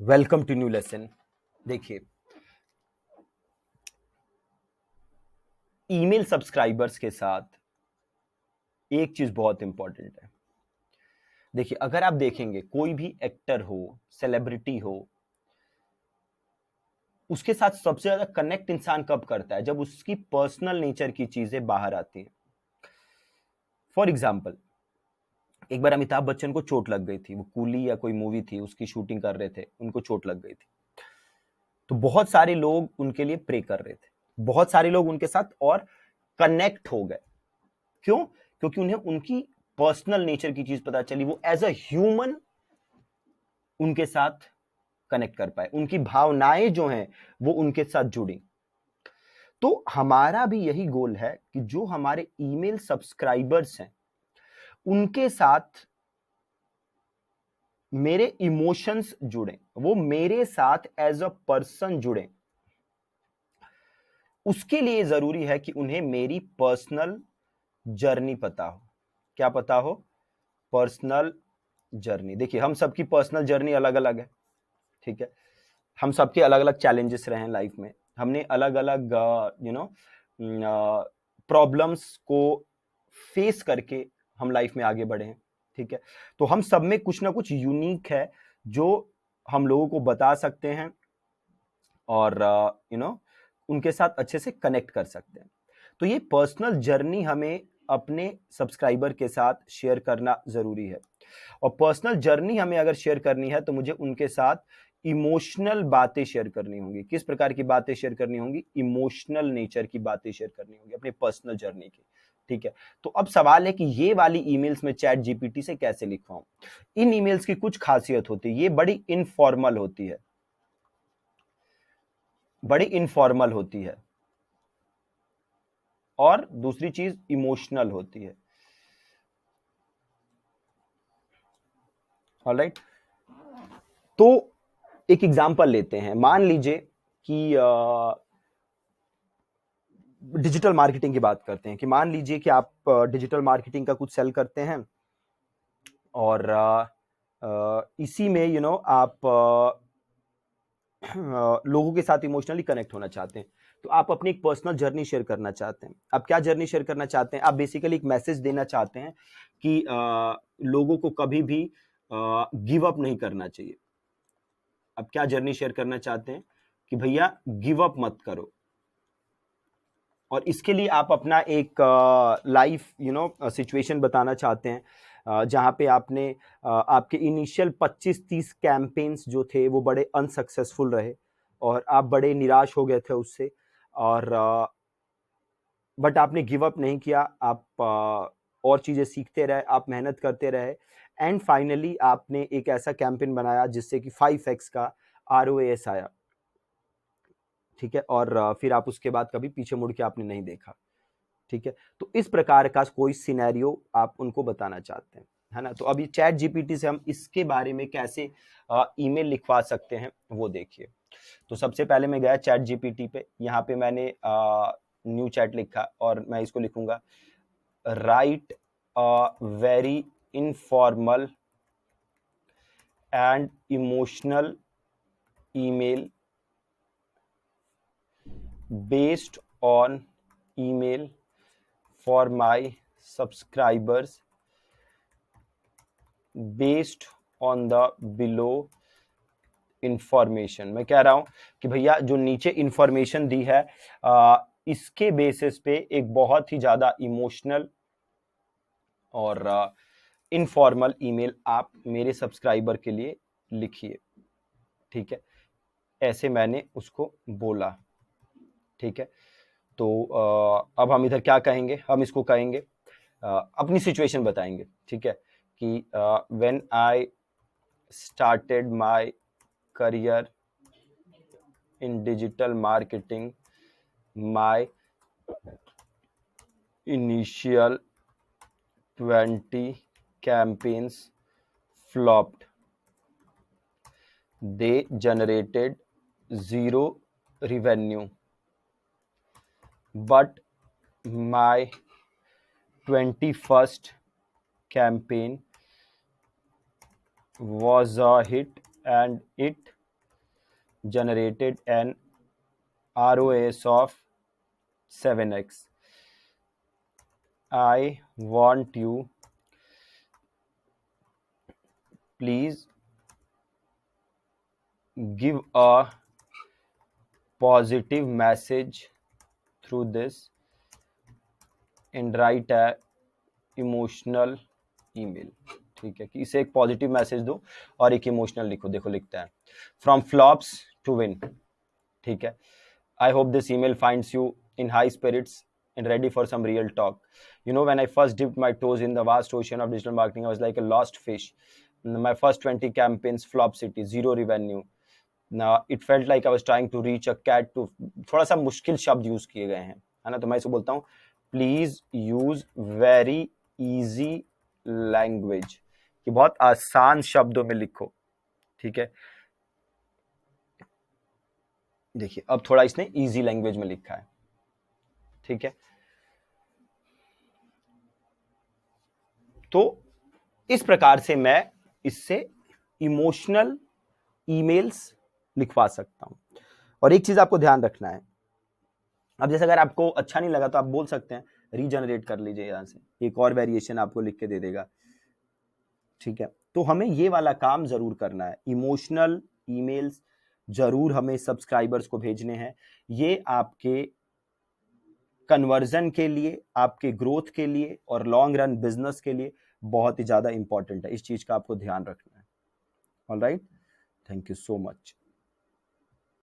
Welcome to new lesson. देखिए, email subscribers के साथ एक चीज बहुत इंपॉर्टेंट है। देखिए, अगर आप देखेंगे कोई भी एक्टर हो, सेलिब्रिटी हो, उसके साथ सबसे ज्यादा कनेक्ट इंसान कब करता है? जब उसकी पर्सनल नेचर की चीजें बाहर आती हैं। फॉर एग्जाम्पल, एक बार अमिताभ बच्चन को चोट लग गई थी। वो कूली या कोई मूवी थी, उसकी शूटिंग कर रहे थे, उनको चोट लग गई थी। तो बहुत सारे लोग उनके लिए प्रे कर रहे थे, बहुत सारे लोग उनके साथ और कनेक्ट हो गए। क्यों? क्योंकि उन्हें उनकी पर्सनल नेचर की चीज पता चली। वो एज अ ह्यूमन उनके साथ कनेक्ट कर पाए, उनकी भावनाएं जो हैं वो उनके साथ जुड़ी। तो हमारा भी यही गोल है कि जो हमारे ईमेल सब्सक्राइबर्स हैं उनके साथ मेरे इमोशंस जुड़े, वो मेरे साथ एज अ पर्सन जुड़े। उसके लिए जरूरी है कि उन्हें मेरी पर्सनल जर्नी पता हो। क्या पता हो? Personal journey. देखिए, हम सबकी पर्सनल जर्नी अलग अलग है, ठीक है। हम सबके अलग अलग चैलेंजेस रहे हैं लाइफ में। हमने अलग अलग प्रॉब्लम्स को फेस करके हम लाइफ में आगे बढ़े हैं, ठीक है। तो हम सब में कुछ ना कुछ यूनिक है जो हम लोगों को बता सकते हैं और उनके साथ अच्छे से कनेक्ट कर सकते हैं। तो ये पर्सनल जर्नी हमें अपने सब्सक्राइबर के साथ शेयर करना जरूरी है। और पर्सनल जर्नी हमें अगर शेयर करनी है तो मुझे उनके साथ इमोशनल बातें शेयर करनी होंगी। किस प्रकार की बातें शेयर करनी होंगी? इमोशनल नेचर की बातें शेयर करनी होंगी अपने पर्सनल जर्नी की, ठीक है। तो अब सवाल है कि ये वाली ईमेल्स में चैट जीपीटी से कैसे लिखवाऊं। इन ईमेल्स की कुछ खासियत होती है, ये बड़ी इनफॉर्मल होती है, बड़ी इनफॉर्मल होती है। और दूसरी चीज इमोशनल होती है। ऑलराइट, तो एक एग्जांपल लेते हैं। मान लीजिए कि डिजिटल मार्केटिंग की बात करते हैं। कि मान लीजिए कि आप डिजिटल मार्केटिंग का कुछ सेल करते हैं और इसी में आप लोगों के साथ इमोशनली कनेक्ट होना चाहते हैं। तो आप अपनी एक पर्सनल जर्नी शेयर करना चाहते हैं। आप क्या जर्नी शेयर करना चाहते हैं? आप बेसिकली एक मैसेज देना चाहते हैं कि लोगों को कभी भी गिव अप नहीं करना चाहिए। आप क्या जर्नी शेयर करना चाहते हैं? कि भैया गिव अप मत करो। और इसके लिए आप अपना एक लाइफ सिचुएशन बताना चाहते हैं, जहां पे आपने आपके इनिशियल 25-30 कैंपेन्स जो थे वो बड़े अनसक्सेसफुल रहे और आप बड़े निराश हो गए थे उससे। और बट आपने गिव अप नहीं किया। आप और चीज़ें सीखते रहे, आप मेहनत करते रहे एंड फाइनली आपने एक ऐसा कैंपेन बनाया जिससे कि 5x का ROAS आया, ठीक है। और फिर आप उसके बाद कभी पीछे मुड़ के आपने नहीं देखा, ठीक है। तो इस प्रकार का कोई सिनेरियो आप उनको बताना चाहते हैं, है ना। तो अभी चैट जीपीटी से हम इसके बारे में कैसे ईमेल लिखवा सकते हैं वो देखिए। तो सबसे पहले मैं गया चैट जीपीटी पे। यहाँ पे मैंने न्यू चैट लिखा और मैं इसको लिखूंगा, right a very informal and emotional email based on email for my subscribers based on the below information. मैं कह रहा हूं कि भैया जो नीचे इंफॉर्मेशन दी है इसके बेसिस पे एक बहुत ही ज्यादा इमोशनल और इनफॉर्मल ईमेल आप मेरे सब्सक्राइबर के लिए लिखिए, ठीक है। ऐसे मैंने उसको बोला, ठीक है। तो अब हम इधर क्या कहेंगे? हम इसको कहेंगे अपनी सिचुएशन बताएंगे, ठीक है। कि when I started my career in digital marketing, my initial 20 campaigns flopped. They generated zero revenue, but my 21st campaign was a hit and it generated an ROAS of 7x. I want you please give a positive message through this and write a emotional email. ठीक है, कि इसे एक positive message दो और एक emotional लिखो. देखो लिखता है फ्रॉम फ्लॉप्स टू विन. ठीक है, I hope this email finds you in high spirits and ready for some real talk. You know, when I first dipped my toes in the vast ocean of digital marketing, I was like a lost fish. My first 20 campaigns, flop city, zero revenue. Now it felt like I was trying to reach a cat to. थोड़ा सा मुश्किल शब्द use किए गए हैं, है ना. तो मैं इसे बोलता हूँ, please use very easy language, कि बहुत आसान शब्दों में लिखो. ठीक है, देखिए अब थोड़ा इसने इजी लैंग्वेज में लिखा है. ठीक है, तो इस प्रकार से मैं इससे इमोशनल ईमेल्स लिखवा सकता हूं. और एक चीज आपको ध्यान रखना है, अब जैसे अगर आपको अच्छा नहीं लगा तो आप बोल सकते हैं रीजनरेट कर लीजिए, यहां से एक और वेरिएशन आपको लिख के दे देगा. ठीक है, तो हमें ये वाला काम जरूर करना है. इमोशनल ईमेल्स जरूर हमें सब्सक्राइबर्स को भेजने हैं. ये आपके कन्वर्जन के लिए, आपके ग्रोथ के लिए और लॉन्ग रन बिजनेस के लिए बहुत ही ज्यादा इंपॉर्टेंट है. इस चीज का आपको ध्यान रखना है. Alright, thank you so much.